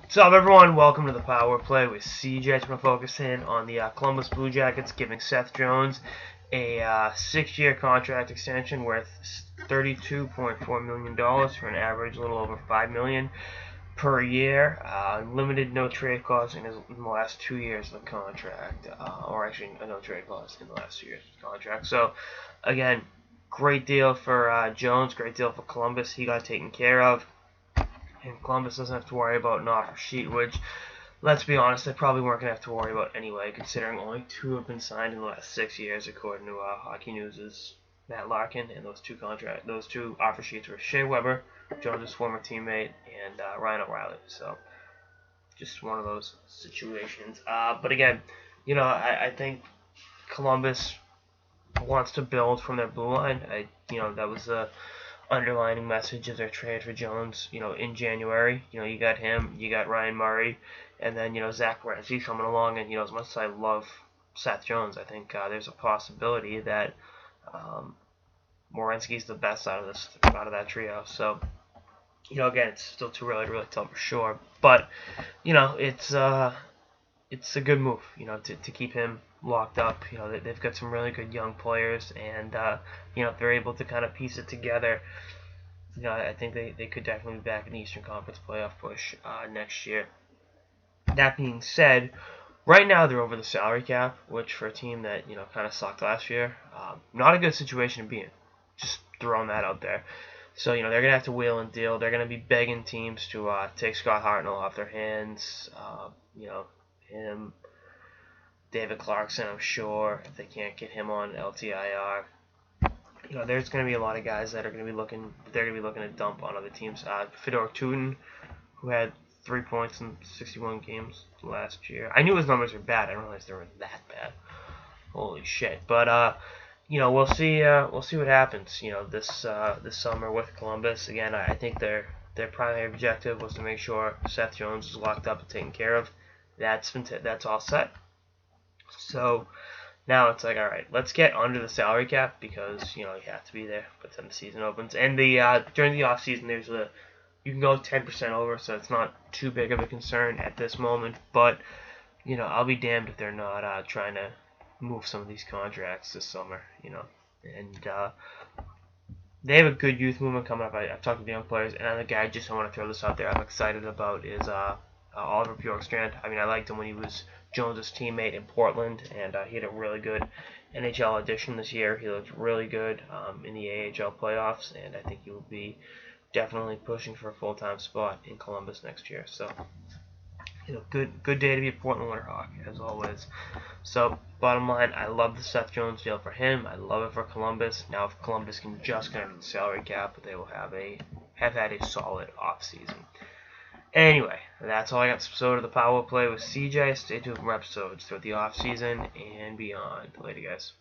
What's up, everyone? Welcome to the Power Play with CJ. It's going to focus in on the Columbus Blue Jackets giving Seth Jones a 6-year contract extension worth $32.4 million for an average a little over $5 million per year. Limited no trade clause in the last 2 years of the contract, or actually a no trade clause in the last 2 years of the contract. So, again, great deal for Jones, great deal for Columbus. He got taken care of. And Columbus doesn't have to worry about an offer sheet, which, let's be honest, they probably weren't going to have to worry about anyway, considering only 2 have been signed in the last 6 years, according to Hockey News' Matt Larkin, and those two offer sheets were Shea Weber, Jones' former teammate, and Ryan O'Reilly. So, just one of those situations. But again, I think Columbus wants to build from their blue line. That was a underlining message of their trade for Jones, in January. You got him, you got Ryan Murray, and then, Zach Werenski coming along. And, as much as I love Seth Jones, I think there's a possibility that Werenski's the best out of that trio. So, again, it's still too early to really tell for sure. But, it's a good move, to keep him locked up. They've got some really good young players, and if they're able to kind of piece it together, I think they could definitely be back in the Eastern Conference playoff push next year. That being said, right now they're over the salary cap, which for a team that kind of sucked last year, not a good situation to be in. Just throwing that out there. So they're gonna have to wheel and deal. They're gonna be begging teams to take Scott Hartnell off their hands. Him, David Clarkson, I'm sure, if they can't get him on LTIR. There's going to be a lot of guys that are going to be looking. They're going to be looking to dump on other teams. Fedor Tootin, who had 3 points in 61 games last year. I knew his numbers were bad. I didn't realize they were that bad. Holy shit! But we'll see. We'll see what happens. This summer with Columbus. Again, I think their primary objective was to make sure Seth Jones is locked up and taken care of. That's all set. So now it's like, all right, let's get under the salary cap because you have to be there by the time the season opens. And during the off season, you can go 10% over, so it's not too big of a concern at this moment. But I'll be damned if they're not trying to move some of these contracts this summer. And they have a good youth movement coming up. I've talked to the young players, and the guy I want to throw this out there I'm excited about is Oliver Bjorkstrand. I mean, I liked him when he was Jones' teammate in Portland, and he had a really good NHL audition this year. He looked really good in the AHL playoffs, and I think he will be definitely pushing for a full-time spot in Columbus next year. So, good day to be a Portland Winterhawk, as always. So, bottom line, I love the Seth Jones deal for him. I love it for Columbus. Now, if Columbus can just get under the salary cap, they will have had a solid offseason. Anyway, that's all I got this episode of the Power Play with CJ. Stay tuned for more episodes throughout the off season and beyond. Later, guys.